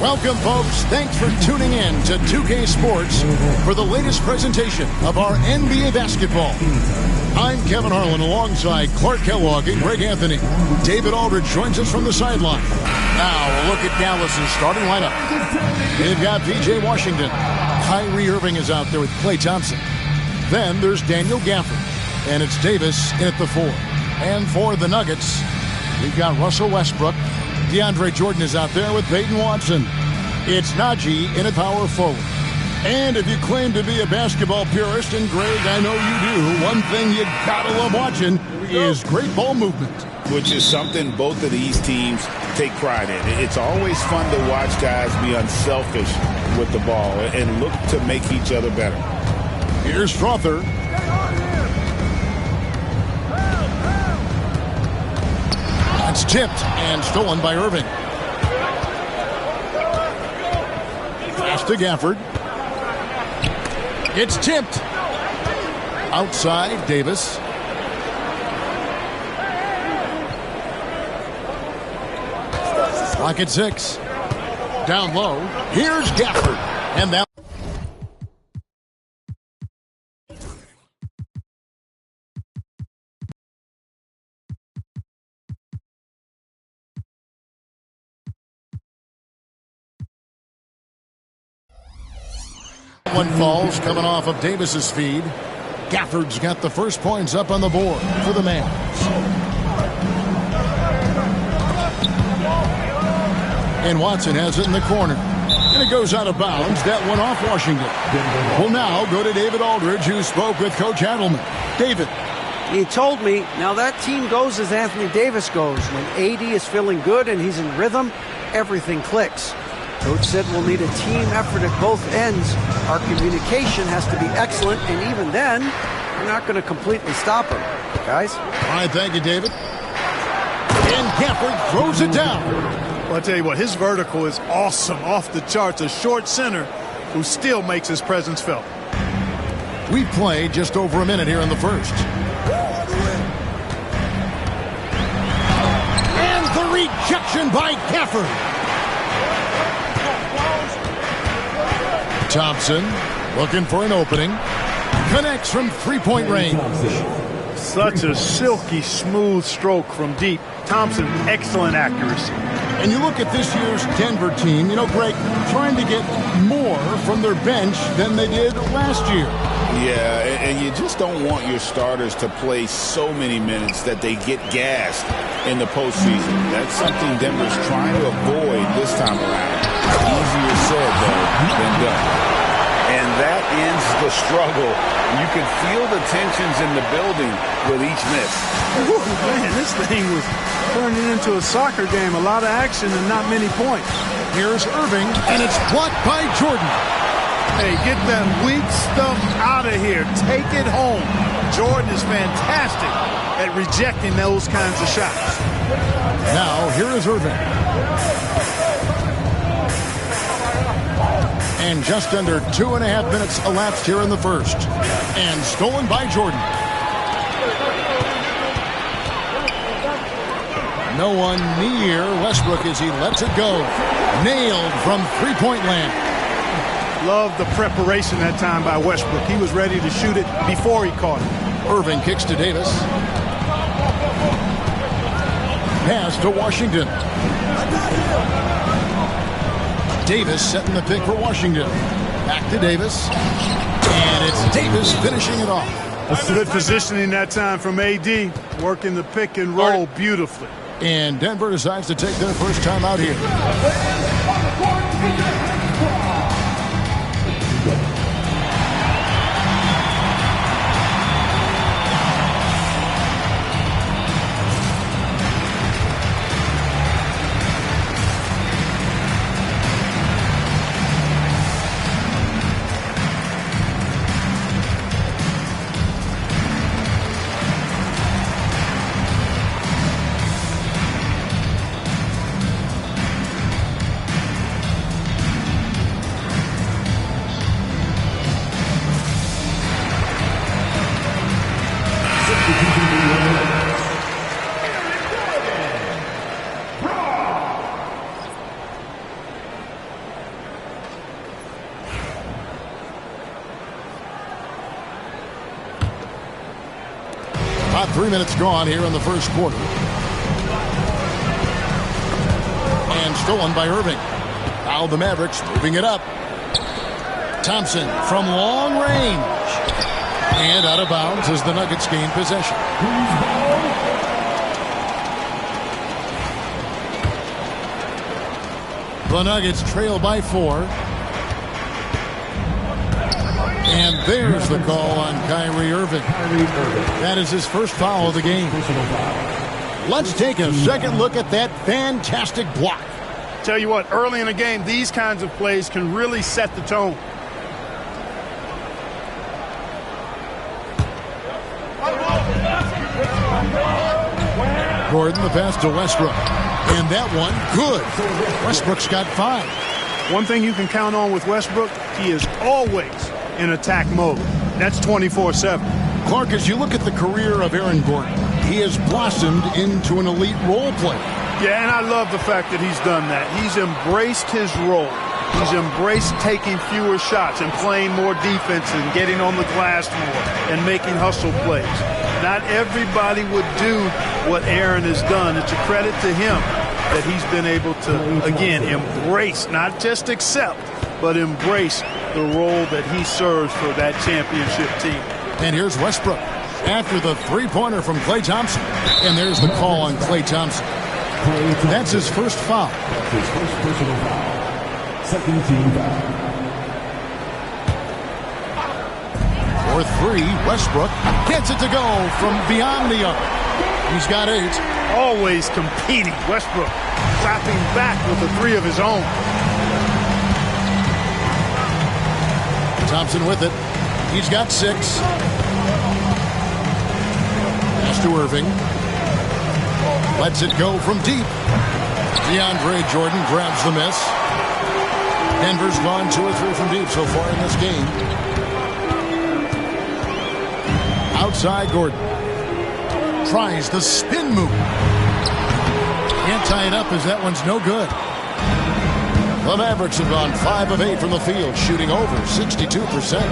Welcome, folks. Thanks for tuning in to 2K Sports for the latest presentation of our NBA basketball. I'm Kevin Harlan alongside Clark Kellogg and Greg Anthony. David Aldridge joins us from the sideline. Now a look at Dallas's starting lineup. They've got PJ Washington. Kyrie Irving is out there with Klay Thompson. Then there's Daniel Gafford. And it's Davis in at the 4. And for the Nuggets, we've got Russell Westbrook. DeAndre Jordan is out there with Peyton Watson. It's Najee in at power forward. And if you claim to be a basketball purist, and Greg, I know you do, one thing you gotta love watching is great ball movement. Which is something both of these teams take pride in. It's always fun to watch guys be unselfish with the ball and look to make each other better. Here's Strother. It's tipped and stolen by Irving. Pass to Gafford. It's tipped. Outside, Davis. Clock at 6. Down low. Here's Gafford. And that. One falls coming off of Davis's feed. Gafford's got the first points up on the board for the Mavs. And Watson has it in the corner. And it goes out of bounds. That one off Washington. We'll now go to David Aldridge, who spoke with Coach Adelman. David. He told me, now that team goes as Anthony Davis goes. When AD is feeling good and he's in rhythm, everything clicks. Coach said we'll need a team effort at both ends. Our communication has to be excellent, and even then, we're not going to completely stop him. Guys? All right, thank you, David. And Gafford throws it down. Well, I'll tell you what, his vertical is awesome, off the charts. A short center who still makes his presence felt. We've played just over a minute here in the first. And the rejection by Gafford. Thompson looking for an opening. Connects from three-point range. Such a silky, smooth stroke from deep. Thompson, excellent accuracy. And you look at this year's Denver team, you know, Greg, trying to get more from their bench than they did last year. Yeah, and you just don't want your starters to play so many minutes that they get gassed in the postseason. That's something Denver's trying to avoid this time around. Easier said, though, than done. And that ends the struggle. You can feel the tensions in the building with each miss. Ooh, man, this thing was turning into a soccer game. A lot of action and not many points. Here's Irving, and it's blocked by Jordan. Hey, get that weak stuff out of here. Take it home. Jordan is fantastic at rejecting those kinds of shots. Now, here is Irving. And just under 2.5 minutes elapsed here in the first. And stolen by Jordan. No one near Westbrook as he lets it go. Nailed from three-point land. Love the preparation that time by Westbrook. He was ready to shoot it before he caught it. Irving kicks to Davis. Pass to Washington. Davis setting the pick for Washington. Back to Davis. And it's Davis finishing it off. Good positioning that time from AD. Working the pick and roll beautifully. And Denver decides to take their first time out here. About 3 minutes gone here in the first quarter. And stolen by Irving. Now the Mavericks moving it up. Thompson from long range. And out of bounds as the Nuggets gain possession. The Nuggets trail by 4. And there's the call on Kyrie Irving. That is his first foul of the game. Let's take a second look at that fantastic block. Tell you what, early in the game, these kinds of plays can really set the tone. Gordon, the pass to Westbrook. And that one, good. Westbrook's got 5. One thing you can count on with Westbrook, he is always in attack mode. That's 24/7. Clark, as you look at the career of Aaron Gordon, he has blossomed into an elite role player. Yeah, and I love the fact that he's done that. He's embraced his role. He's embraced taking fewer shots and playing more defense and getting on the glass more and making hustle plays. Not everybody would do what Aaron has done. It's a credit to him that he's been able to, again, embrace, not just accept, but embrace the role that he serves for that championship team. And here's Westbrook after the three-pointer from Klay Thompson. And there's the call on Klay Thompson. That's his first foul. His first personal foul. Second team foul. For 3, Westbrook gets it to go from beyond the arc. He's got 8. Always competing. Westbrook clapping back with the 3 of his own. Thompson with it. He's got 6. Pass to Irving. Lets it go from deep. DeAndre Jordan grabs the miss. Denver's gone 2 or 3 from deep so far in this game. Outside Gordon. Tries the spin move. Can't tie it up as that one's no good. The Mavericks have gone 5 of 8 from the field, shooting over 62%.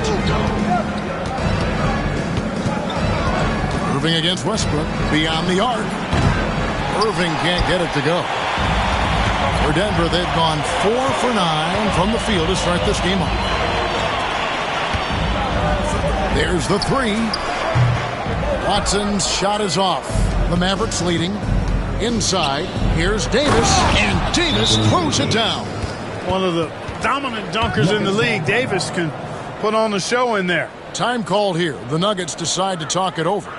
Irving against Westbrook, beyond the arc. Irving can't get it to go. For Denver, they've gone 4 for 9 from the field to start this game off. There's the 3. Watson's shot is off. The Mavericks leading. Inside, here's Davis, and Davis throws it down. One of the dominant dunkers in the league. Davis can put on the show in there. Time called here. The Nuggets decide to talk it over.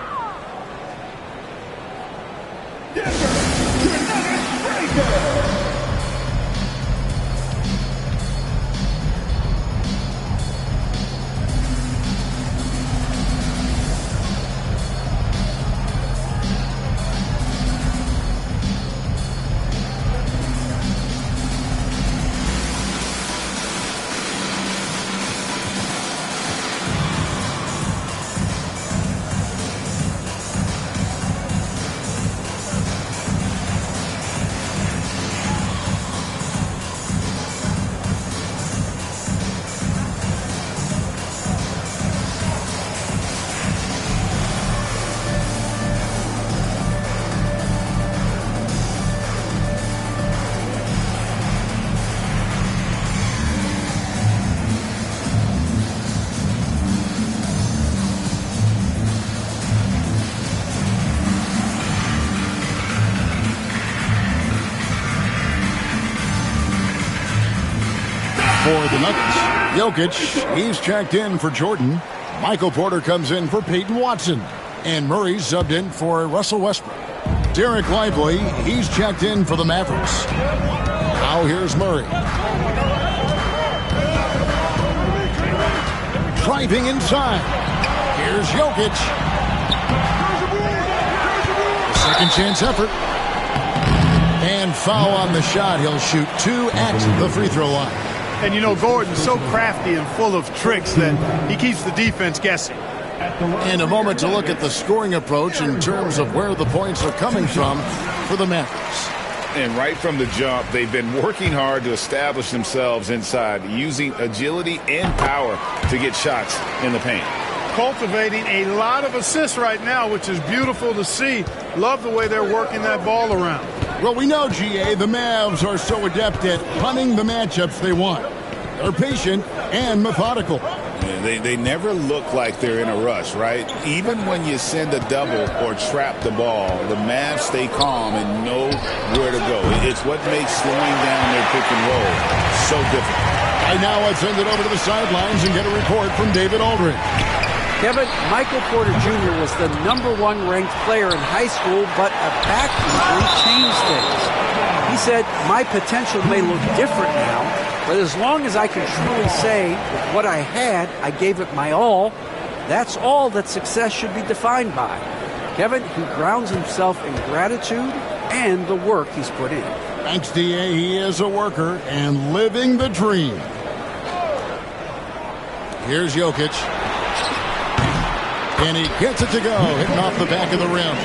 For the Nuggets, Jokic, he's checked in for Jordan. Michael Porter comes in for Peyton Watson. And Murray's subbed in for Russell Westbrook. Derek Lively, he's checked in for the Mavericks. Now here's Murray. Driving inside. Here's Jokic. Second chance effort. And foul on the shot. He'll shoot 2 at the free throw line. And, you know, Gordon's so crafty and full of tricks that he keeps the defense guessing. And a moment to look at the scoring approach in terms of where the points are coming from for the Mavericks. And right from the jump, they've been working hard to establish themselves inside, using agility and power to get shots in the paint. cultivating a lot of assists right now, which is beautiful to see. Love the way they're working that ball around. Well, we know, GA, the Mavs are so adept at punting the matchups they want. They're patient and methodical. Yeah, they never look like they're in a rush, right? Even when you send a double or trap the ball, the Mavs stay calm and know where to go. It's what makes slowing down their pick and roll so difficult. Right now, let's send it over to the sidelines and get a report from David Aldridge. Kevin, Michael Porter Jr. was the #1 ranked player in high school, but a back injury changed things. He said, my potential may look different now, but as long as I can truly say with what I had, I gave it my all, that's all that success should be defined by. Kevin, he grounds himself in gratitude and the work he's put in. Thanks, DA. He is a worker and living the dream. Here's Jokic. And he gets it to go, hitting off the back of the rim.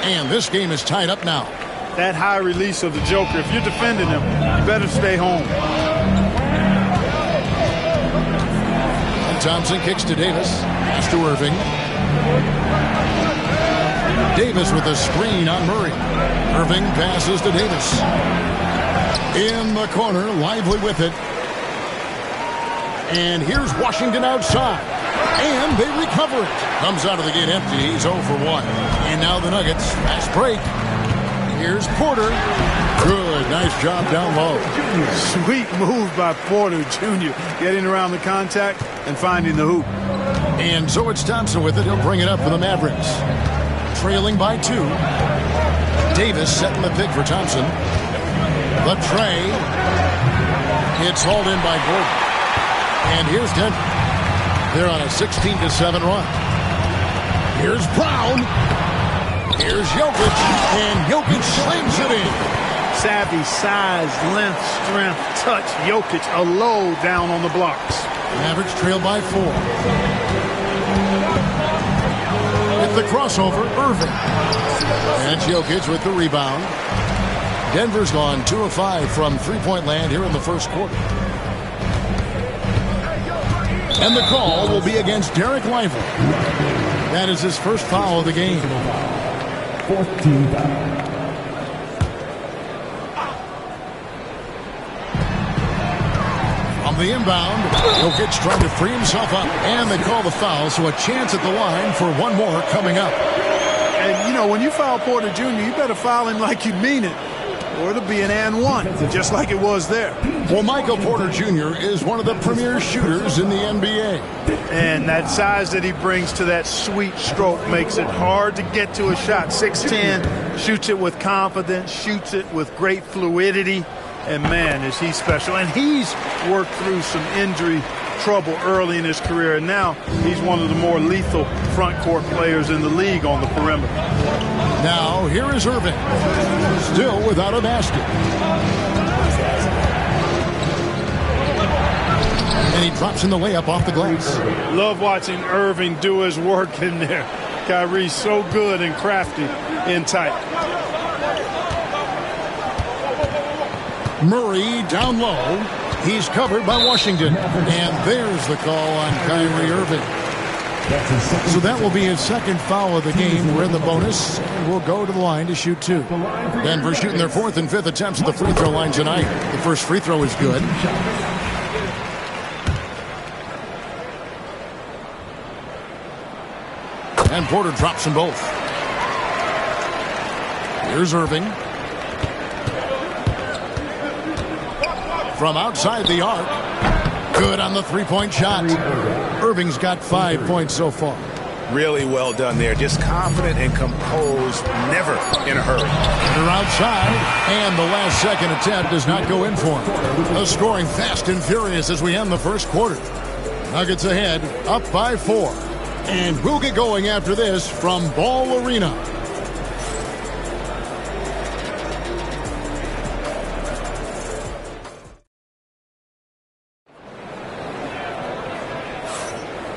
And this game is tied up now. That high release of the Joker, if you're defending him, you better stay home. And Thompson kicks to Davis. Pass to Irving. Davis with a screen on Murray. Irving passes to Davis. In the corner, Lively with it. And here's Washington outside. And they recover it. Comes out of the gate empty. He's 0 for 1. And now the Nuggets. Fast break. Here's Porter. Good. Nice job down low. Sweet move by Porter Jr. Getting around the contact and finding the hoop. And so it's Thompson with it. He'll bring it up for the Mavericks. Trailing by 2. Davis setting the pick for Thompson. The tray. It's hauled in by Gordon. And here's Denver. They're on a 16-7 run. Here's Brown. Here's Jokic. And Jokic slings it in. Savvy, size, length, strength, touch. Jokic a low down on the blocks. Mavericks trail by 4. With the crossover, Irving. And Jokic with the rebound. Denver's gone 2 of 5 from three-point land here in the first quarter. And the call will be against Derek Lively. That is his first foul of the game. 14 foul. On the inbound, Jokic trying to free himself up. And they call the foul, so a chance at the line for one more coming up. And, you know, when you foul Porter Jr., you better foul him like you mean it. Or it'll be an and one, just like it was there. Well, Michael Porter Jr. is one of the premier shooters in the NBA. And that size that he brings to that sweet stroke makes it hard to get to a shot. 6'10", shoots it with confidence, shoots it with great fluidity. And, man, is he special. And he's worked through some injury trouble early in his career. And now he's one of the more lethal front court players in the league on the perimeter. Now, here is Irving. Still without a basket. And he drops in the layup off the glass. Love watching Irving do his work in there. Kyrie's so good and crafty in tight. Murray down low. He's covered by Washington. And there's the call on Kyrie Irving. So that will be his second foul of the game. We're in the bonus, and we'll go to the line to shoot 2. Denver shooting their 4th and 5th attempts at the free throw line tonight. The first free throw is good. And Porter drops them both. Here's Irving. From outside the arc. Good on the three-point shot. Irving's got 5 points so far. Really well done there. Just confident and composed, never in a hurry. They're outside, and the last second attempt does not go in for him. The scoring fast and furious as we end the first quarter. Nuggets ahead, up by 4. And we'll get going after this from Ball Arena.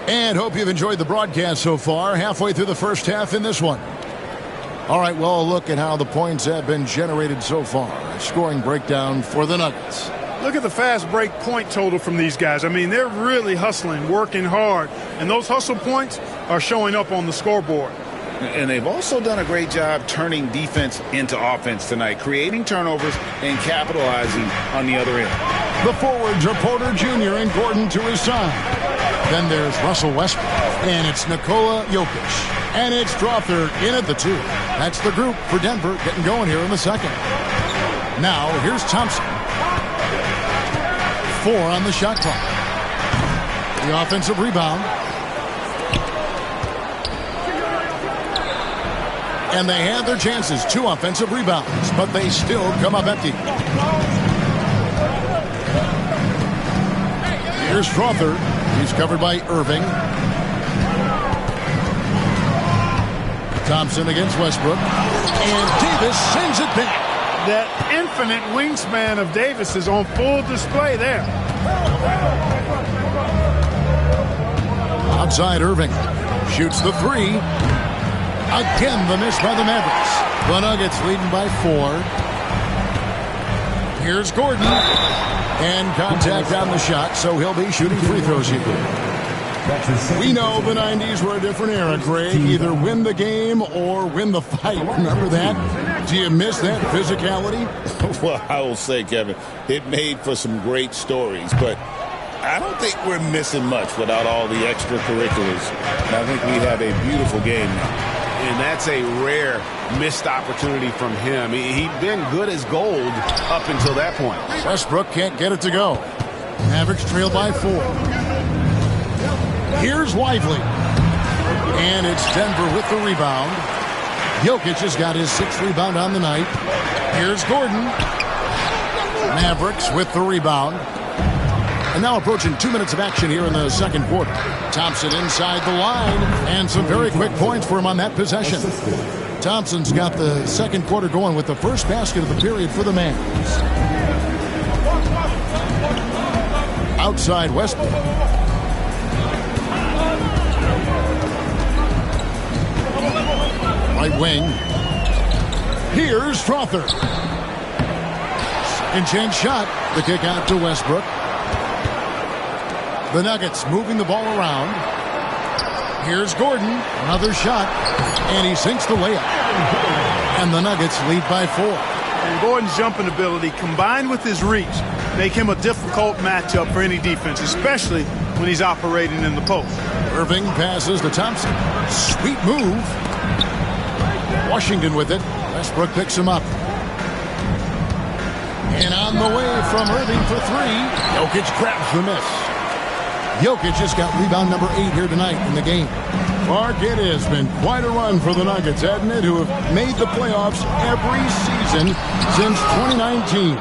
And hope you've enjoyed the broadcast so far. Halfway through the first half in this one. All right, well, look at how the points have been generated so far. A scoring breakdown for the Nuggets. Look at the fast break point total from these guys. I mean, they're really hustling, working hard, and those hustle points are showing up on the scoreboard. And they've also done a great job turning defense into offense tonight, creating turnovers and capitalizing on the other end. The forwards are Porter Jr. and Gordon to his side. Then there's Russell Westbrook, and it's Nikola Jokic. And it's Strawther in at the 2. That's the group for Denver getting going here in the second. Now, here's Thompson. 4 on the shot clock. The offensive rebound. And they had their chances. 2 offensive rebounds, but they still come up empty. Here's Strawther. He's covered by Irving. Thompson against Westbrook. And Davis sends it back. That infinite wingspan of Davis is on full display there. Outside Irving. Shoots the 3. Again, the miss by the Mavericks. The Nuggets leading by 4. Here's Gordon. And contact on the shot, so he'll be shooting free throws here. We know the 90s were a different era, Greg. Either win the game or win the fight. Remember that? Do you miss that physicality? Well, I will say, Kevin, it made for some great stories, but I don't think we're missing much without all the extracurriculars. And I think we have a beautiful game now. And that's a rare missed opportunity from him. He'd been good as gold up until that point. Westbrook can't get it to go. Mavericks trail by 4. Here's Lively. And it's Denver with the rebound. Jokic has got his 6th rebound on the night. Here's Gordon. Mavericks with the rebound. And now approaching 2 minutes of action here in the second quarter. Thompson inside the line. And some very quick points for him on that possession. Thompson's got the second quarter going with the first basket of the period for the Mavs. Outside Westbrook. Right wing. Here's Strawther. Second chance shot. The kick out to Westbrook. The Nuggets moving the ball around. Here's Gordon. Another shot. And he sinks the layup. And the Nuggets lead by 4. And Gordon's jumping ability combined with his reach make him a difficult matchup for any defense, especially when he's operating in the post. Irving passes to Thompson. Sweet move. Washington with it. Westbrook picks him up. And on the way from Irving for 3. Jokic grabs the miss. Jokic just got rebound number 8 here tonight in the game. Mark, it has been quite a run for the Nuggets, hasn't it, who have made the playoffs every season since 2019.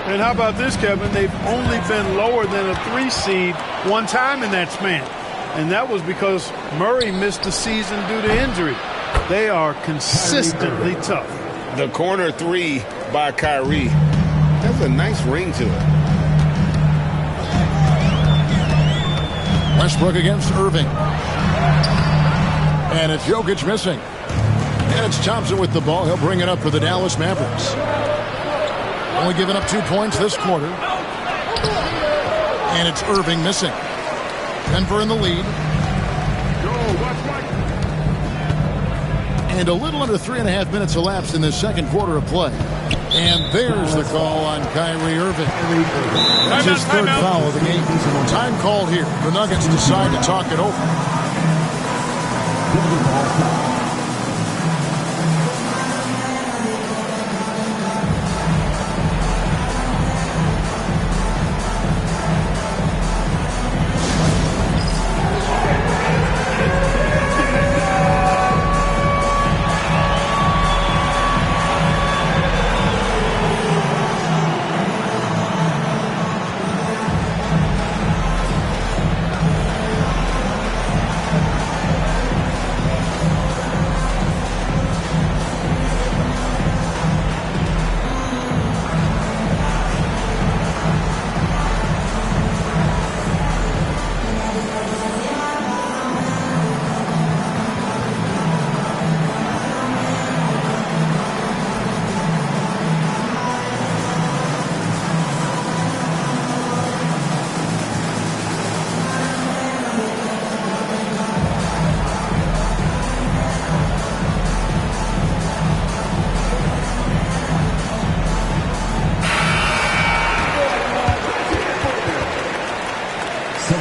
And how about this, Kevin? They've only been lower than a 3 seed one time in that span. And that was because Murray missed the season due to injury. They are consistently tough. The corner 3 by Kyrie has a nice ring to it. Westbrook against Irving. And it's Jokic missing. And it's Thompson with the ball. He'll bring it up for the Dallas Mavericks. Only giving up 2 points this quarter. And it's Irving missing. Denver in the lead. And a little under 3.5 minutes elapsed in the second quarter of play. And there's the call on Kyrie Irving. That's his 3rd foul of the game. Time called here. The Nuggets decide to talk it over.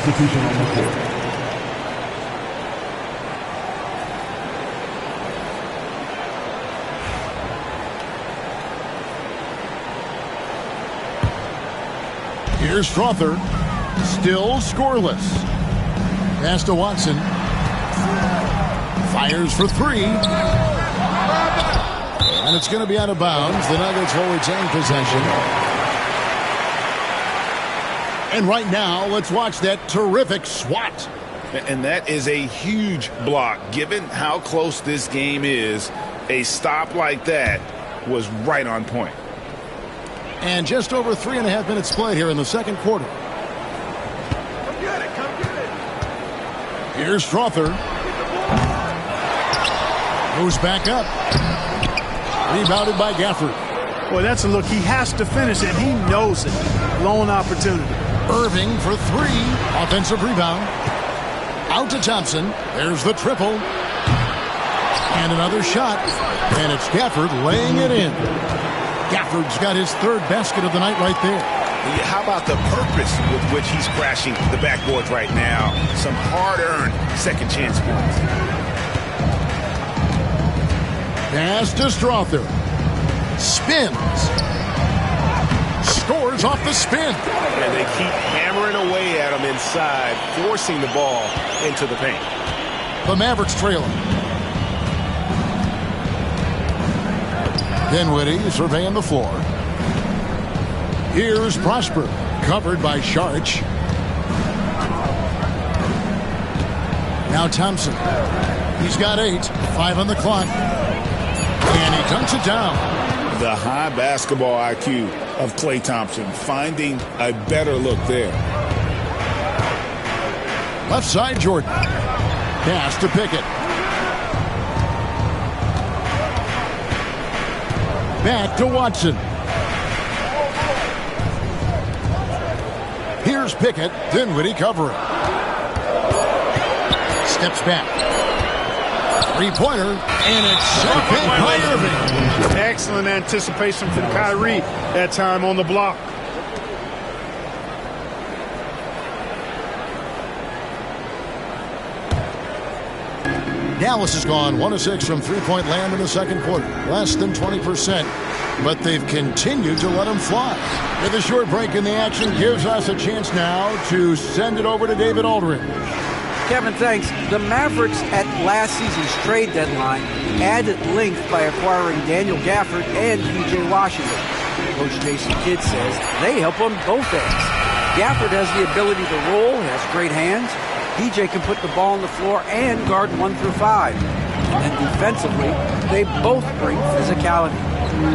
substitution on the court. Here's Strother. Still scoreless. Pass to Watson. Fires for three. And it's going to be out of bounds. The Nuggets will retain possession. And right now, let's watch that terrific swat. And that is a huge block. Given how close this game is, a stop like that was right on point. And just over 3.5 minutes played here in the second quarter. Come get it, come get it. Here's Strother. Moves back up. Rebounded by Gafford. Boy, that's a look. He has to finish it. He knows it. Lone opportunity. Irving for three. Offensive rebound. Out to Thompson. There's the triple. And another shot. And it's Gafford laying it in. Gafford's got his third basket of the night right there. How about the purpose with which he's crashing the backboards right now? Some hard-earned second chance points. Pass to Strother. Spins. Scores off the spin. And they keep hammering away at him inside, forcing the ball into the paint. The Mavericks trailing. Dinwiddie surveying the floor. Here's Prosper, covered by Saric. Now Thompson. He's got 8, 5 on the clock. And he dunks it down. The high basketball IQ of Klay Thompson, finding a better look there. Left side, Jordan. Pass to Pickett. Back to Watson. Here's Pickett. Dinwiddie covering. Steps back. Three-pointer. And it's shot by Irving. Excellent anticipation from Kyrie that time on the block. Dallas has gone 1 of 6 from three-point land in the second quarter. Less than 20%. But they've continued to let them fly. With a short break in the action gives us a chance now to send it over to David Aldridge. Kevin, thanks. The Mavericks at last season's trade deadline added length by acquiring Daniel Gafford and P.J. Washington. Coach Jason Kidd says they help on both ends. Gafford has the ability to roll, has great hands. P.J. can put the ball on the floor and guard 1 through 5. And then defensively, they both bring physicality.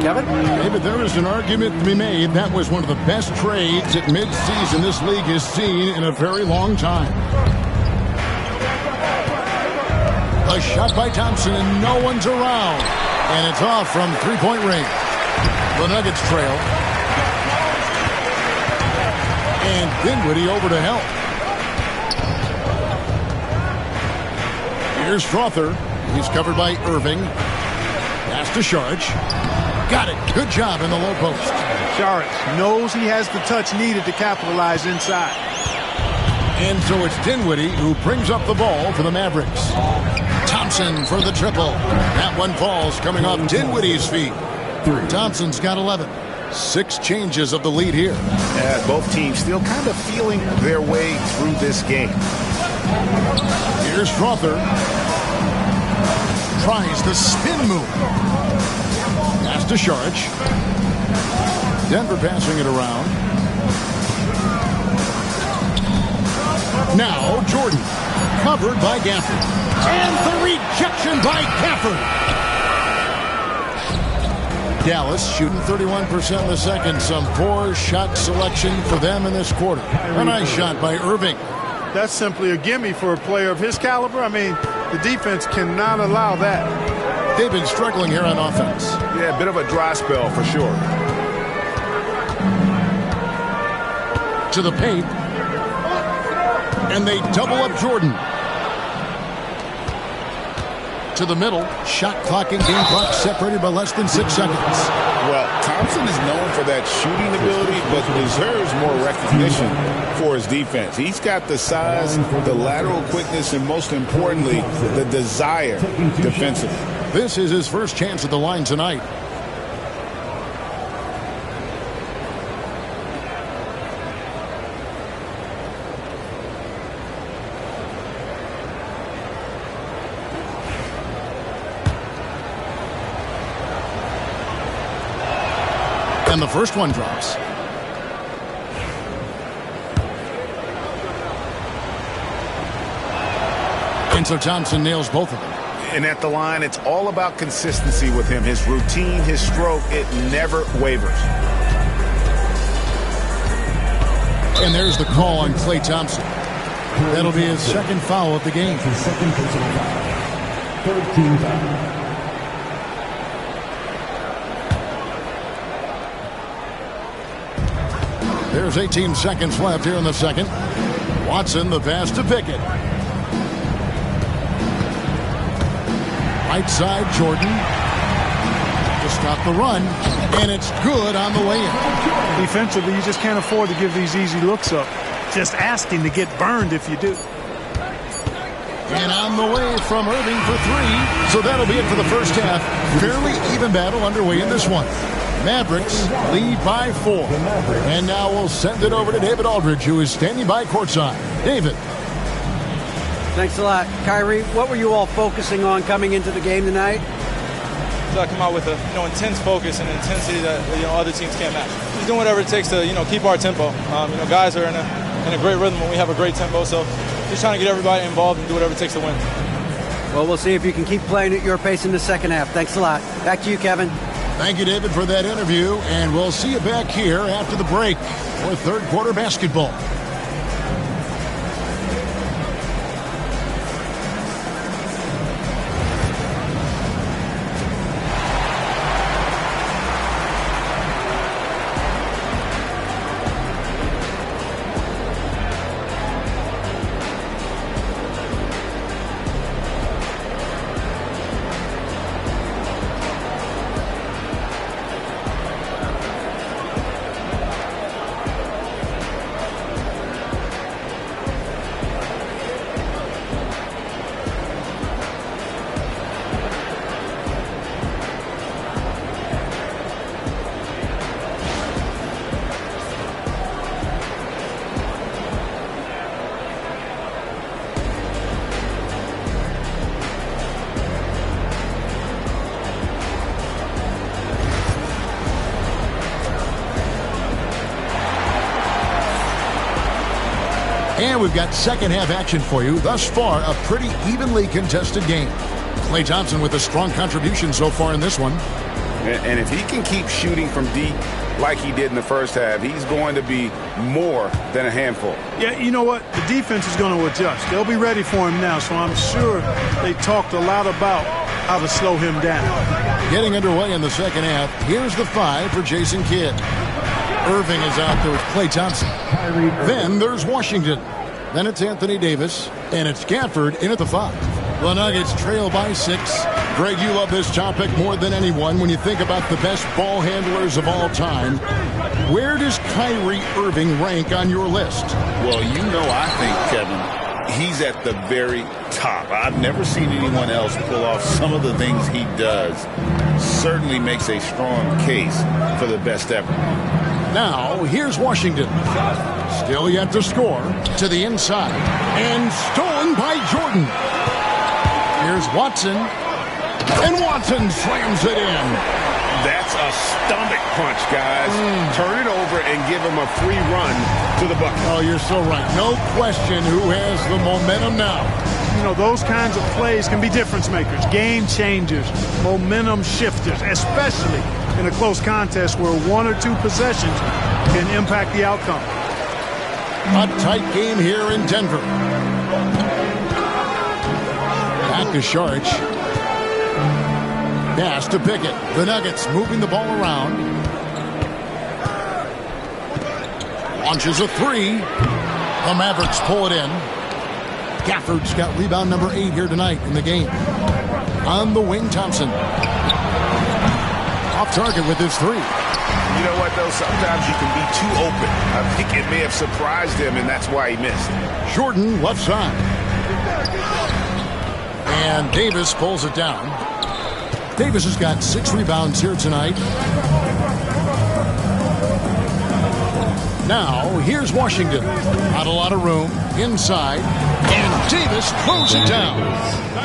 Kevin? David, there is an argument to be made. That was one of the best trades at midseason this league has seen in a very long time. A shot by Thompson, and no one's around. And it's off from three-point range. The Nuggets trail. And Dinwiddie over to help. Here's Strother. He's covered by Irving. Pass to Saric. Got it. Good job in the low post. Saric knows he has the touch needed to capitalize inside. And so it's Dinwiddie who brings up the ball for the Mavericks. Thompson for the triple. That one falls coming off Dinwiddie's feet. Thompson's got 11. 6 changes of the lead here. Both teams still kind of feeling their way through this game. Here's Strother. Tries the spin move. Pass to Saric. Denver passing it around. Now Jordan. Covered by Gafford. And the rejection by Gafford. Dallas shooting 31% in the second. Some poor shot selection for them in this quarter. A nice shot by Irving. That's simply a gimme for a player of his caliber. I mean, the defense cannot allow that. They've been struggling here on offense. Yeah, a bit of a dry spell for sure. To the paint. And they double up Jordan. to the middle. Shot clock and game clock separated by less than 6 seconds. Well, Thompson is known for that shooting ability, but deserves more recognition for his defense. He's got the size, the lateral quickness, and most importantly, the desire defensively. This is his first chance at the line tonight. And the first one drops. And so Thompson nails both of them. And at the line, it's all about consistency with him. His routine, his stroke, it never wavers. And there's the call on Klay Thompson. That'll be his second foul of the game. His second personal foul. Third team foul. There's 18 seconds left here in the second. Watson, the pass to Pickett. Right side, Jordan. To stop the run. And it's good on the way in. Defensively, you just can't afford to give these easy looks up. Just asking to get burned if you do. And on the way from Irving for 3. So that'll be it for the first half. Fairly even battle underway in this one. Mavericks lead by 4. And now we'll send it over to David Aldridge, who is standing by courtside. David. Thanks a lot. Kyrie, what were you all focusing on coming into the game tonight? So I come out with a intense focus and intensity that other teams can't match. Just doing whatever it takes to keep our tempo. Guys are in a great rhythm when we have a great tempo. So just trying to get everybody involved and do whatever it takes to win. Well, we'll see if you can keep playing at your pace in the second half. Thanks a lot. Back to you, Kevin. Thank you, David, for that interview. And we'll see you back here after the break for third quarter basketball. And we've got second half action for you. Thus far, a pretty evenly contested game. Klay Thompson with a strong contribution so far in this one. And if he can keep shooting from deep like he did in the first half, he's going to be more than a handful. Yeah, you know what? The defense is going to adjust. They'll be ready for him now, so I'm sure they talked a lot about how to slow him down. Getting underway in the second half, here's the 5 for Jason Kidd. Irving is out there with Klay Thompson. Then there's Washington. Then it's Anthony Davis. And it's Gafford in at the 5. The Nuggets trail by 6. Greg, you love this topic more than anyone when you think about the best ball handlers of all time. Where does Kyrie Irving rank on your list? Well, I think, Kevin, he's at the very top. I've never seen anyone else pull off some of the things he does. Certainly makes a strong case for the best ever. Now, here's Washington. Still yet to score. To the inside. And stolen by Jordan. Here's Watson. And Watson slams it in. That's a stomach punch, guys. Turn it over and give him a free run to the bucket. Oh, you're so right. No question who has the momentum now. Those kinds of plays can be difference makers, game changers, momentum shifters, especially in a close contest where 1 or 2 possessions can impact the outcome. A tight game here in Denver. Back to Saric. Pass to Pickett. The Nuggets moving the ball around. Launches a 3. The Mavericks pull it in. Gafford's got rebound number 8 here tonight in the game. On the wing, Thompson. Off target with his 3. You know what, though? Sometimes you can be too open. I think it may have surprised him, and that's why he missed. Jordan, left side. And Davis pulls it down. Davis has got 6 rebounds here tonight. Now, here's Washington. Not a lot of room. Inside. And Davis throws it down.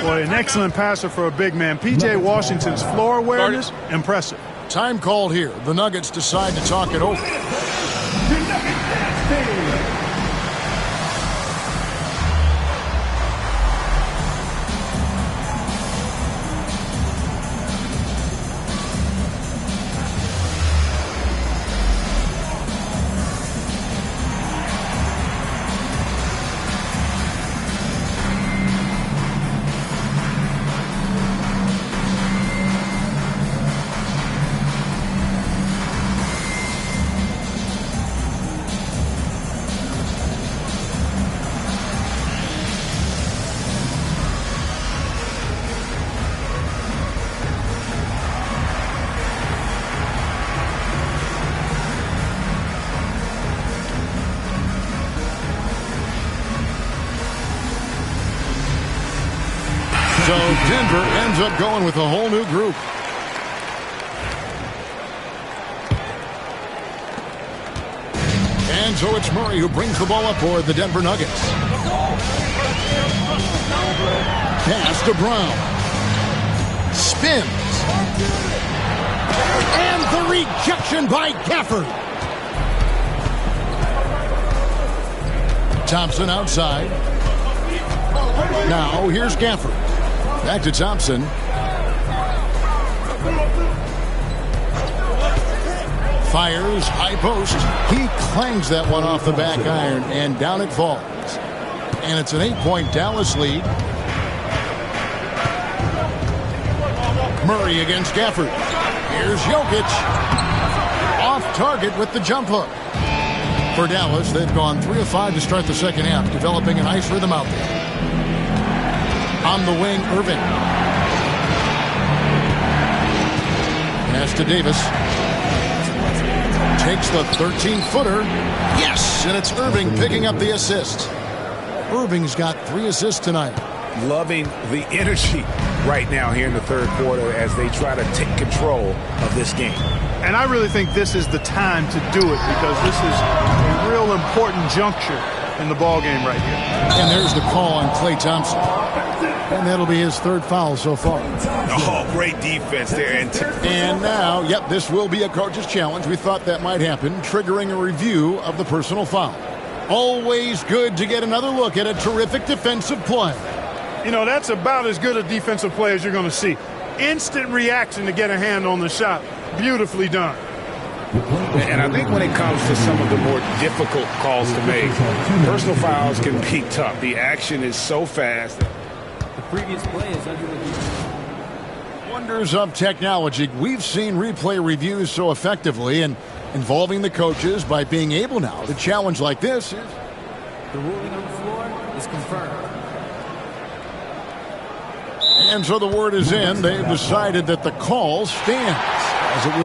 Boy, an excellent passer for a big man. P.J. Washington's floor awareness, impressive. Time called here. The Nuggets decide to talk it over. So Denver ends up going with a whole new group. And so it's Murray who brings the ball up for the Denver Nuggets. Pass to Brown. Spins. And the rejection by Gafford. Thompson outside. Now here's Gafford. Back to Thompson. Fires, high post. He clangs that one off the back iron, and down it falls. And it's an 8-point Dallas lead. Murray against Gafford. Here's Jokic. Off target with the jump hook. For Dallas, they've gone 3 of 5 to start the second half, developing a nice rhythm out there. On the wing, Irving. Pass to Davis. Takes the 13-footer. Yes, and it's Irving picking up the assist. Irving's got 3 assists tonight. Loving the energy right now here in the third quarter as they try to take control of this game. And I really think this is the time to do it because this is a real important juncture in the ball game right here. And there's the call on Klay Thompson. And that'll be his 3rd foul so far. Oh, great defense there. And now, yep, this will be a coach's challenge. We thought that might happen, triggering a review of the personal foul. Always good to get another look at a terrific defensive play. You know, that's about as good a defensive play as you're going to see. Instant reaction to get a hand on the shot. Beautifully done. And I think when it comes to some of the more difficult calls to make, personal fouls can be tough. The action is so fast. The previous play is under review. Wonders of technology. We've seen replay reviews so effectively and involving the coaches by being able now to challenge like this. The ruling on the floor is confirmed. And so the word is in. They've decided that the call stands as it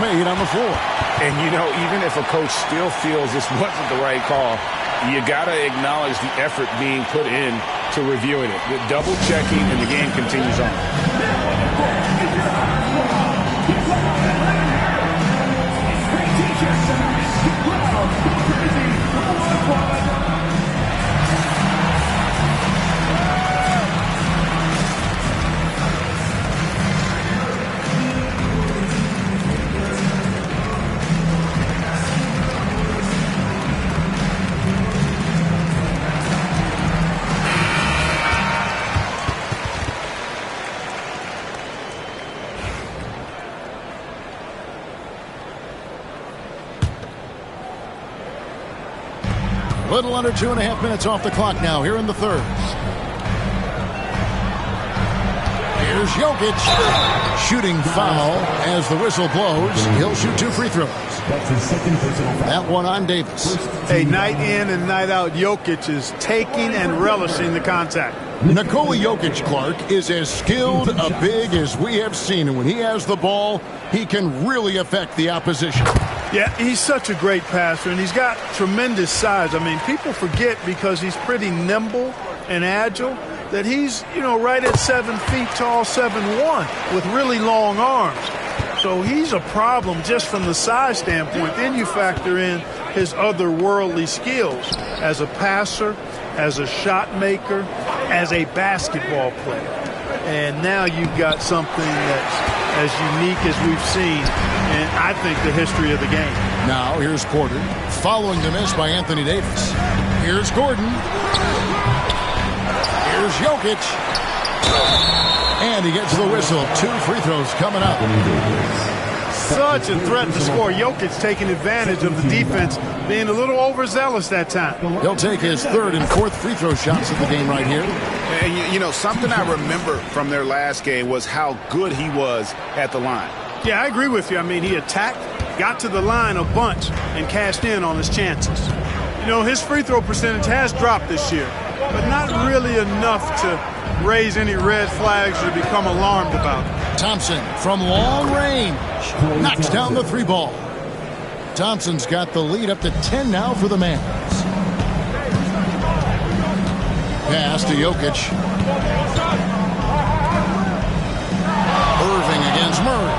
made on the floor. And, you know, even if a coach still feels this wasn't the right call, you got to acknowledge the effort being put in to reviewing it. The double checking, and the game continues on. Little under 2.5 minutes off the clock now here in the third. Here's Jokic. Shooting foul as the whistle blows. He'll shoot 2 free throws. That's his second personal foul. That one on Davis. Hey, night in and night out, Jokic is taking and relishing the contact. Nikola Jokic, Clark, is as skilled a big as we have seen. And when he has the ball, he can really affect the opposition. Yeah, he's such a great passer, and he's got tremendous size. I mean, people forget because he's pretty nimble and agile that he's, you know, right at 7 feet tall, 7'1", with really long arms. So he's a problem just from the size standpoint. Then you factor in his otherworldly skills as a passer, as a shot maker, as a basketball player. And now you've got something that's as unique as we've seen in, I think, the history of the game. Now here's Porter following the miss by Anthony Davis. Here's Gordon. Here's Jokic. And he gets the whistle. 2 free throws coming up. Such a threat to score. Jokic taking advantage of the defense being a little overzealous that time. He'll take his 3rd and 4th free throw shots of the game right here. And, you know, something I remember from their last game was how good he was at the line. Yeah, I agree with you. I mean, he attacked, got to the line a bunch, and cashed in on his chances. You know, his free throw percentage has dropped this year, but not really enough to raise any red flags or become alarmed about it. Thompson from long range knocks down the 3 ball. Thompson's got the lead up to 10 now for the Mavs. Pass to Jokic. Irving against Murray.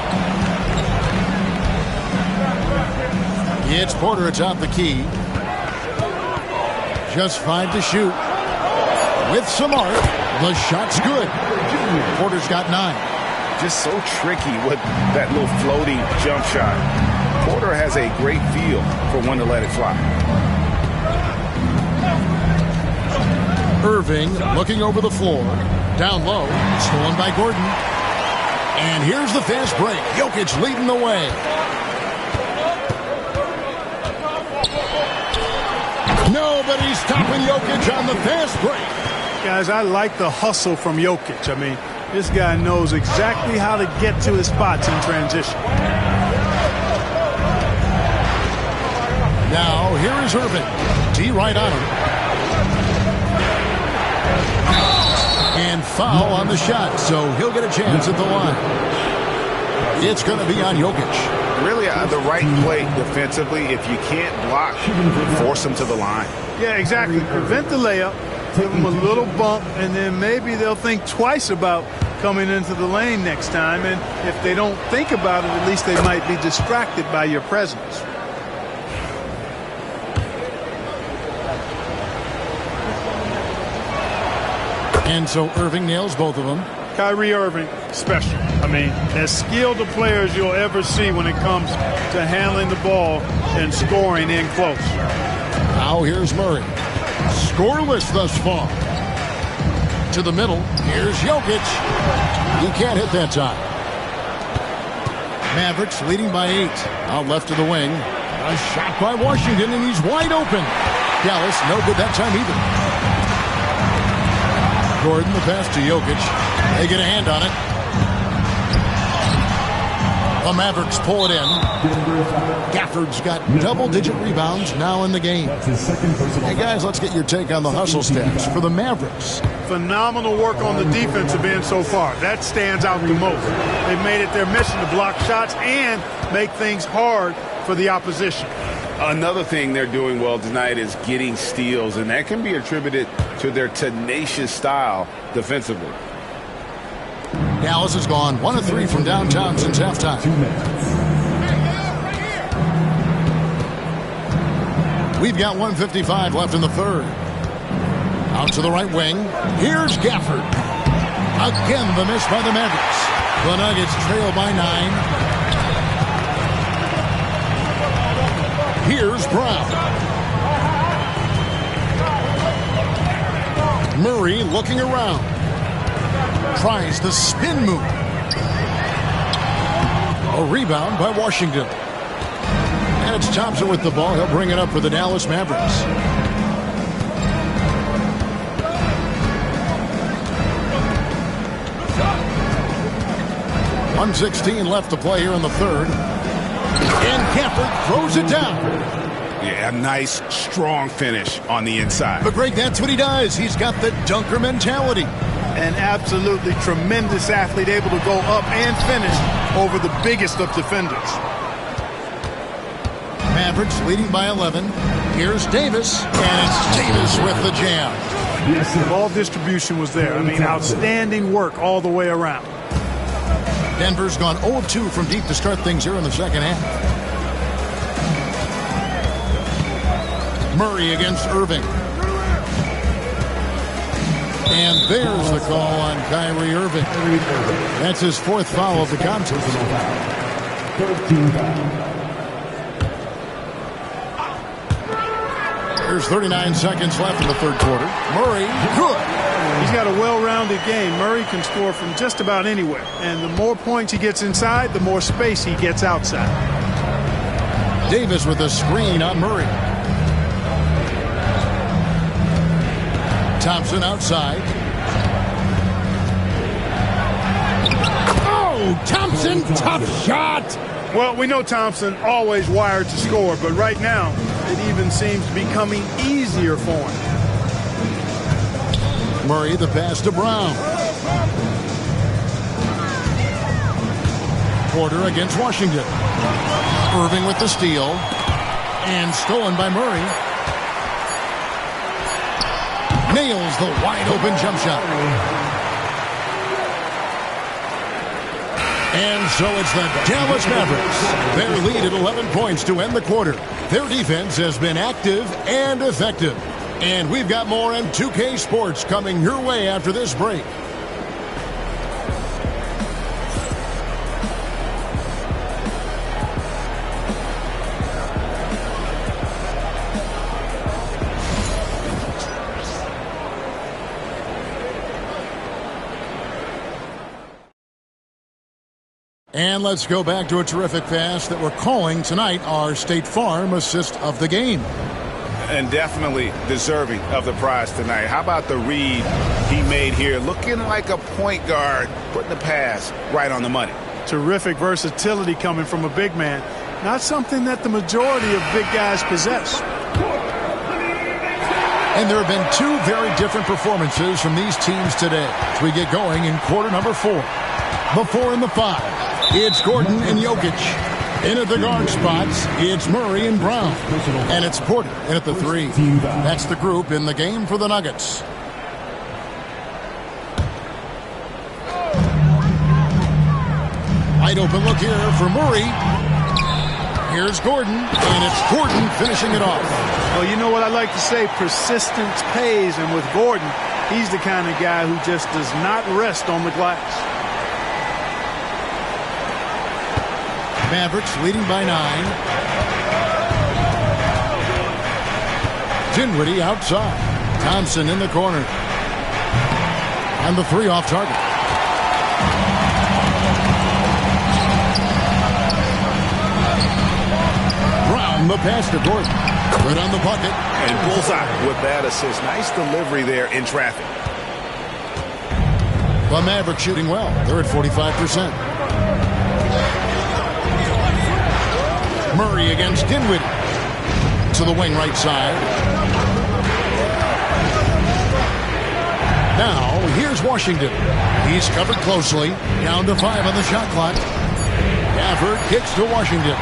It's Porter atop the key. Just 5 to shoot. With some art, the shot's good. Porter's got 9. Just so tricky with that little floating jump shot. Porter has a great feel for when to let it fly. Irving looking over the floor. Down low. Stolen by Gordon. And here's the fast break. Jokic leading the way. Nobody's stopping Jokic on the fast break. Guys, I like the hustle from Jokic. I mean, this guy knows exactly how to get to his spots in transition. Now, here is Irving. D right on him. And foul on the shot, so he'll get a chance at the line. It's going to be on Jokic. Really the right play defensively. If you can't block, force him to the line. Yeah, exactly. Prevent the layup, give them a little bump, and then maybe they'll think twice about coming into the lane next time. And if they don't think about it, at least they might be distracted by your presence. And so Irving nails both of them. Kyrie Irving, special. I mean, as skilled a player as you'll ever see when it comes to handling the ball and scoring in close. Now here's Murray. Scoreless thus far. To the middle. Here's Jokic. He can't hit that time. Mavericks leading by 8. Out left of the wing. A shot by Washington, and he's wide open. Dallas, no good that time either. Gordon, the pass to Jokic. They get a hand on it. The Mavericks pull it in. Gafford's got double-digit rebounds now in the game. Hey, guys, let's get your take on the hustle stats for the Mavericks. Phenomenal work on the defensive end so far. That stands out the most. They've made it their mission to block shots and make things hard for the opposition. Another thing they're doing well tonight is getting steals, and that can be attributed to their tenacious style defensively. Dallas has gone 1 of 3 from downtown since halftime. We've got 1:55 left in the third. Out to the right wing. Here's Gafford. Again, the miss by the Mavericks. The Nuggets trail by 9. Here's Brown. Murray looking around. Tries the spin move. A rebound by Washington. And it's Thompson with the ball. He'll bring it up for the Dallas Mavericks. .116 left to play here in the third. And Gafford throws it down. Yeah, a nice, strong finish on the inside. But Greg, that's what he does. He's got the dunker mentality. An absolutely tremendous athlete, able to go up and finish over the biggest of defenders. Mavericks leading by 11. Here's Davis, and it's Davis with the jam. Ball distribution was there. I mean, outstanding work all the way around. Denver's gone 0 of 2 from deep to start things here in the second half. Murray against Irving. And there's the call on Kyrie Irving. That's his 4th foul of the contest. There's 39 seconds left in the third quarter. Murray, good. He's got a well-rounded game. Murray can score from just about anywhere. And the more points he gets inside, the more space he gets outside. Davis with a screen on Murray. Thompson outside. Oh, Thompson, tough shot. Well, we know Thompson always wired to score, but right now it even seems to be coming easier for him. Murray the pass to Brown. Porter against Washington. Irving with the steal. And stolen by Murray. Nails the wide-open jump shot. And so it's the Dallas Mavericks. Their lead at 11 points to end the quarter. Their defense has been active and effective. And we've got more on 2K Sports coming your way after this break. And let's go back to a terrific pass that we're calling tonight our State Farm assist of the game. And definitely deserving of the prize tonight. How about the read he made here? Looking like a point guard, putting the pass right on the money. Terrific versatility coming from a big man. Not something that the majority of big guys possess. And there have been 2 very different performances from these teams today as we get going in quarter number 4. The 4 and the 5. It's Gordon and Jokic. In at the guard spots, it's Murray and Brown. And it's Porter in at the 3. That's the group in the game for the Nuggets. Wide open look here for Murray. Here's Gordon, and it's Gordon finishing it off. Well, you know what I like to say, persistence pays, and with Gordon, he's the kind of guy who just does not rest on the glass. Mavericks leading by 9. Dinwiddie outside. Thompson in the corner. And the 3 off target. Brown the pass to Gordon. Good on the bucket. And bullseye with that assist. Nice delivery there in traffic. The Mavericks shooting well. They're at 45%. Murray against Dinwiddie. To the wing right side. Now, here's Washington. He's covered closely. Down to 5 on the shot clock. Gafford kicks to Washington.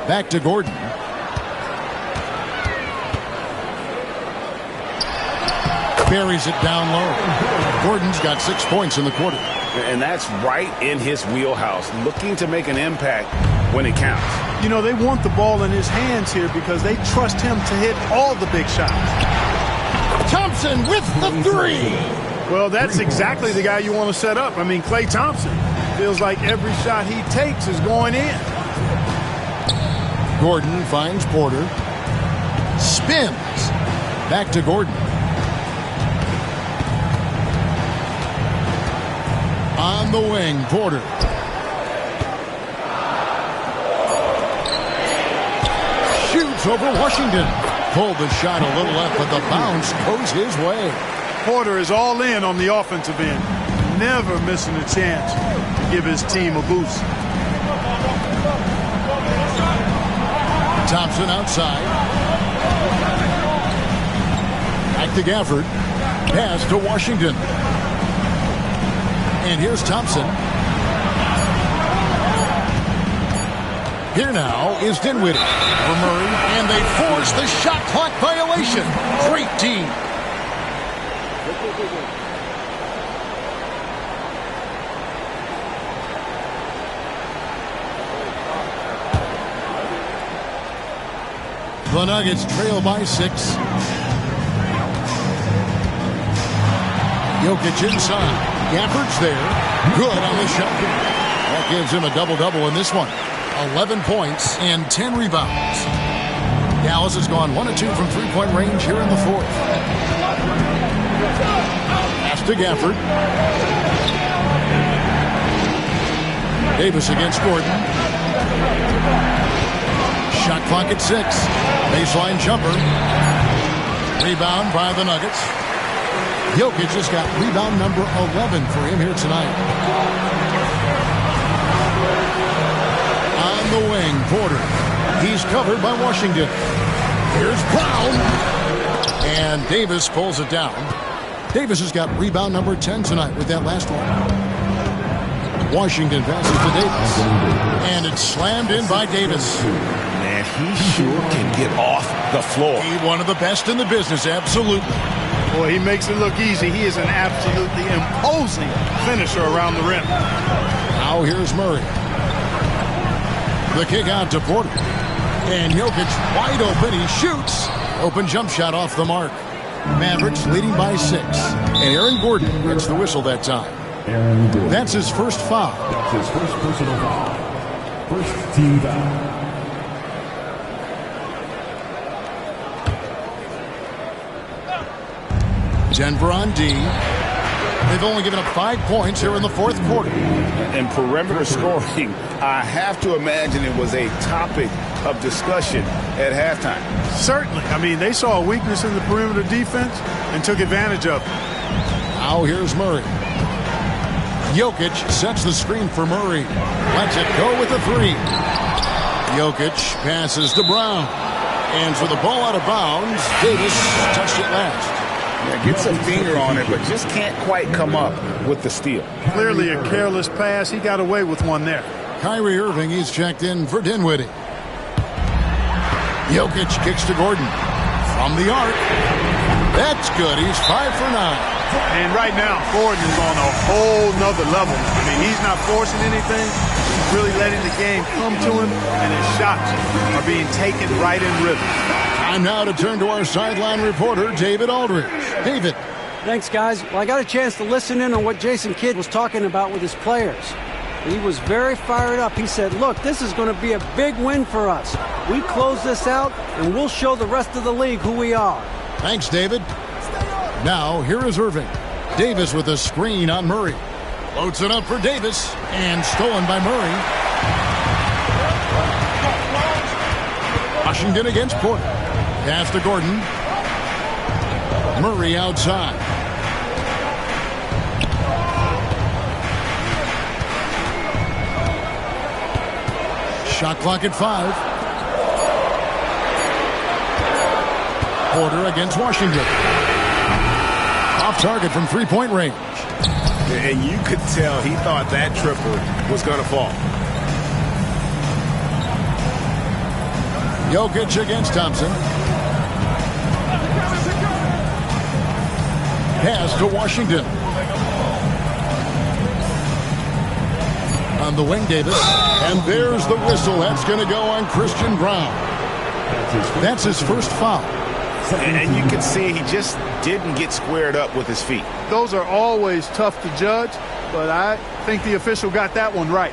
Back to Gordon. Buries it down low. Gordon's got 6 points in the quarter. And that's right in his wheelhouse, looking to make an impact when it counts. You know, they want the ball in his hands here because they trust him to hit all the big shots. Thompson with the 3. Well, that's exactly the guy you want to set up. I mean, Klay Thompson feels like every shot he takes is going in. Gordon finds Porter. Spins. Back to Gordon. On the wing, Porter. Shoots over Washington. Pulled the shot a little left, but the bounce goes his way. Porter is all in on the offensive end. Never missing a chance to give his team a boost. Thompson outside. Back to Gafford. Pass to Washington. And here's Thompson. Here now is Dinwiddie for Murray, and they force the shot clock violation. Great team. The Nuggets trail by 6. Jokic inside. Gafford's there. Good on the shot. That gives him a double-double in this one. 11 points and 10 rebounds. Dallas has gone 1 of 2 from three-point range here in the fourth. Pass to Gafford. Davis against Gordon. Shot clock at 6. Baseline jumper. Rebound by the Nuggets. Jokic just got rebound number 11 for him here tonight. On the wing, Porter. He's covered by Washington. Here's Brown. And Davis pulls it down. Davis has got rebound number 10 tonight with that last one. Washington passes to Davis. And it's slammed in by Davis. Man, he sure can get off the floor. He's one of the best in the business, absolutely. Boy, he makes it look easy. He is an absolutely imposing finisher around the rim. Now here's Murray. The kick out to Porter. And Jokic wide open. He shoots. Open jump shot off the mark. Mavericks leading by 6. And Aaron Gordon gets the whistle that time. That's his first foul. That's his first personal foul. First team foul. Denver on D. They've only given up 5 points here in the fourth quarter. And perimeter scoring, I have to imagine it was a topic of discussion at halftime. Certainly. I mean, they saw a weakness in the perimeter defense and took advantage of it. Now here's Murray. Jokic sets the screen for Murray. Lets it go with a 3. Jokic passes to Brown. And for the ball out of bounds, Davis touched it last. Yeah, gets a finger on it, but just can't quite come up with the steal. Clearly a careless pass. He got away with one there. Kyrie Irving, he's checked in for Dinwiddie. Jokic kicks to Gordon. From the arc. That's good. He's 5 for 9. And right now, Gordon is on a whole nother level. I mean, he's not forcing anything. He's really letting the game come to him, and his shots are being taken right in rhythm. Time now to turn to our sideline reporter, David Aldridge. David. Thanks, guys. Well, I got a chance to listen in on what Jason Kidd was talking about with his players. He was very fired up. He said, look, this is going to be a big win for us. We close this out, and we'll show the rest of the league who we are. Thanks, David. Now, here is Irving. Davis with a screen on Murray. Floats it up for Davis, and stolen by Murray. Washington against Porter. Pass to Gordon. Murray outside. Shot clock at 5. Porter against Washington. Off target from three-point range. And you could tell he thought that triple was going to fall. Jokic against Thompson. Pass to Washington. On the wing, Davis. And there's the whistle. That's going to go on Christian Braun. That's his first foul. And you can see he just didn't get squared up with his feet. Those are always tough to judge, but I think the official got that one right.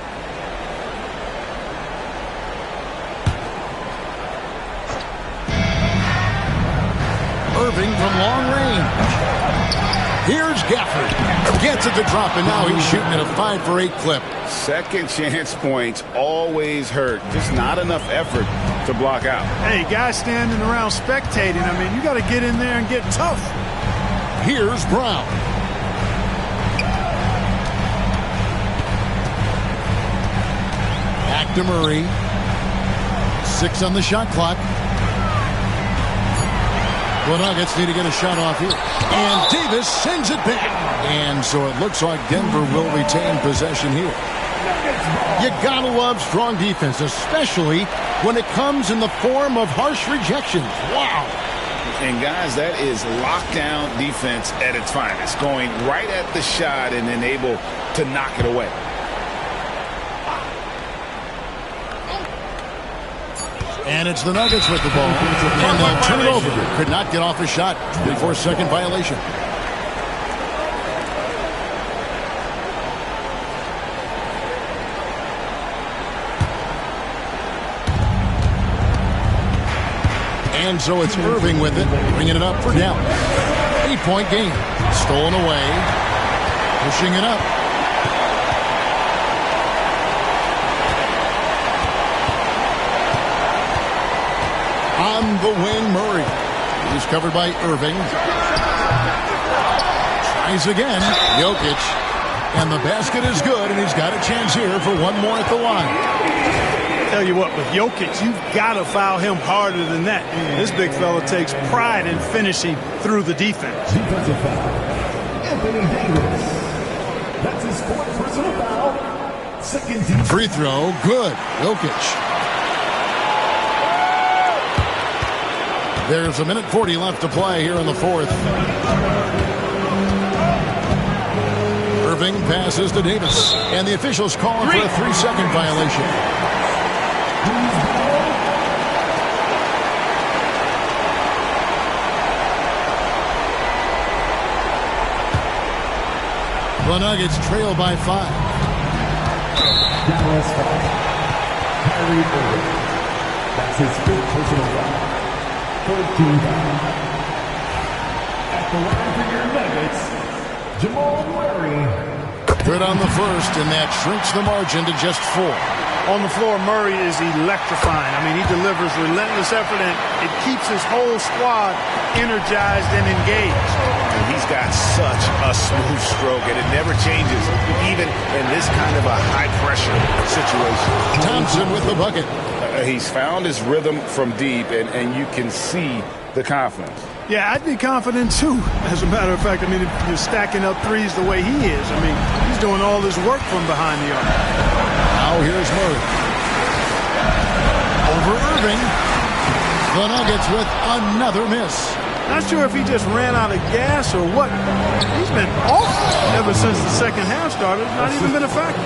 Irving from long range. Here's Gafford. Gets it to drop, and now he's shooting at a 5-for-8 clip. Second chance points always hurt. Just not enough effort to block out. Hey, guys standing around spectating. I mean, you got to get in there and get tough. Here's Brown. Back to Murray. 6 on the shot clock. The Nuggets need to get a shot off here. And Davis sends it back. And so it looks like Denver will retain possession here. You gotta love strong defense, especially when it comes in the form of harsh rejections. Wow. And guys, that is lockdown defense at its finest. Going right at the shot and then able to knock it away. And it's the Nuggets with the ball. And they'll turn it over. Could not get off a shot. 24-second violation. And so it's Irving with it. Bringing it up for Dallas. 8-point game. Stolen away. Pushing it up. On the wing, Murray. He's covered by Irving. Tries again. Jokic. And the basket is good, and he's got a chance here for one more at the line. Tell you what, with Jokic, you've got to foul him harder than that. This big fella takes pride in finishing through the defense. Defensive foul. Anthony Davis. That's his 4th personal foul. Second team. Free throw. Good. Jokic. There's 1:40 left to play here in the 4th. Irving passes to Davis. And the officials calling for a 3-second violation. The Nuggets trail by 5. Dallas foul. Kyrie Irving. That's his 5th personal foul. 14 foul. At the line for your Nuggets, Jamal Murray. Good on the first, and that shrinks the margin to just 4. On the floor, Murray is electrifying. I mean, he delivers relentless effort, and it keeps his whole squad energized and engaged. And he's got such a smooth stroke, and it never changes, even in this kind of a high-pressure situation. Thompson with the bucket. He's found his rhythm from deep, and you can see the confidence. Yeah, I'd be confident, too. As a matter of fact, I mean, if you're stacking up threes the way he is, I mean, he's doing all this work from behind the arc. Now here's Murray. Over Irving. The Nuggets with another miss. Not sure if he just ran out of gas or what. He's been awful ever since the second half started. Not even been a factor.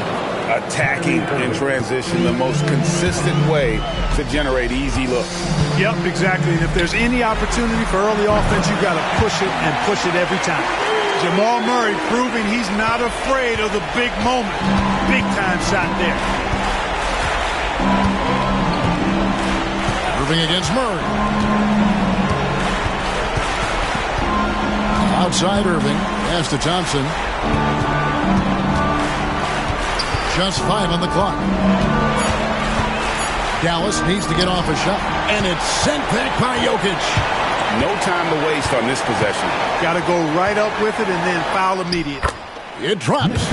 Attacking in transition, the most consistent way to generate easy looks. Yep, exactly. And if there's any opportunity for early offense, you got to push it and push it every time. Jamal Murray proving he's not afraid of the big moment. Big time shot there. Irving against Murray. Outside Irving. Pass to Thompson. Just 5 on the clock. Dallas needs to get off a shot. And it's sent back by Jokic. No time to waste on this possession. Got to go right up with it and then foul immediately. It drops.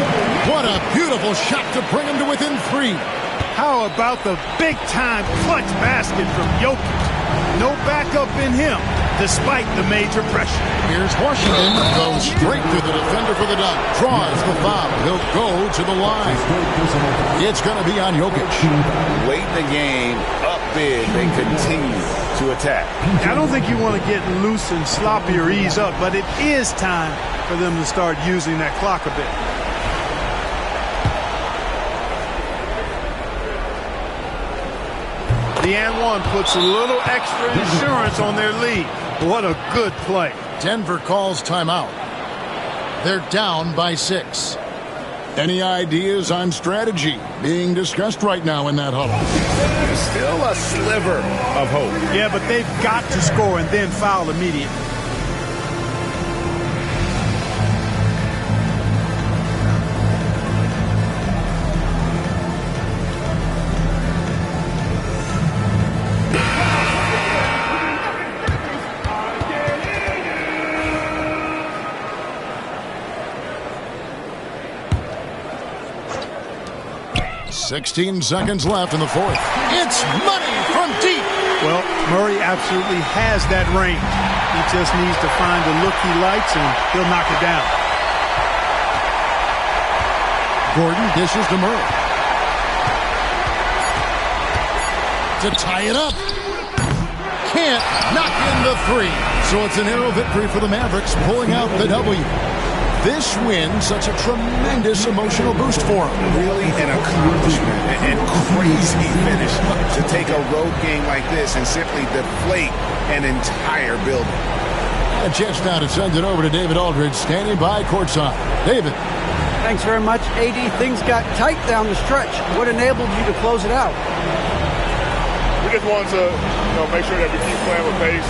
What a beautiful shot to bring him to within 3. How about the big-time clutch basket from Jokic? No backup in him, despite the major pressure. Here's Washington. Goes straight to the defender for the dunk. Draws the foul. He'll go to the line. It's going to be on Jokic. Late in the game, up big, they continue to attack. I don't think you want to get loose and sloppy or ease up, but it is time for them to start using that clock a bit. The and one puts a little extra insurance on their lead. What a good play. Denver calls timeout. They're down by 6. Any ideas on strategy being discussed right now in that huddle? Still a sliver of hope. Yeah, but they've got to score and then foul immediately. "16 seconds left in the fourth. It's money from deep. Well, Murray absolutely has that range. He just needs to find the look he likes, and he'll knock it down. Gordon dishes to Murray. To tie it up. Can't knock in the 3. So it's a narrow victory for the Mavericks, pulling out the W. This win, such a tremendous emotional boost for them. Really an accomplishment and crazy finish to take a road game like this and simply deflate an entire building. A chance now to send it over to David Aldridge, standing by courtside. David. Thanks very much, AD. Things got tight down the stretch. What enabled you to close it out? We just wanted to make sure that we keep playing with pace.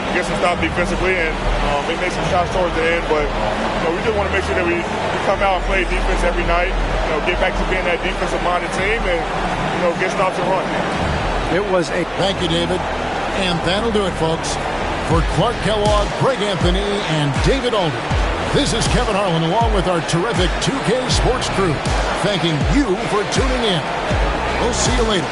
Get some stop defensively, and they made some shots towards the end, but we just want to make sure that we come out and play defense every night, get back to being that defensive-minded team and, get stops and run. It was a... Thank you, David. And that'll do it, folks. For Clark Kellogg, Greg Anthony, and David Aldridge, this is Kevin Harlan along with our terrific 2K Sports crew, thanking you for tuning in. We'll see you later.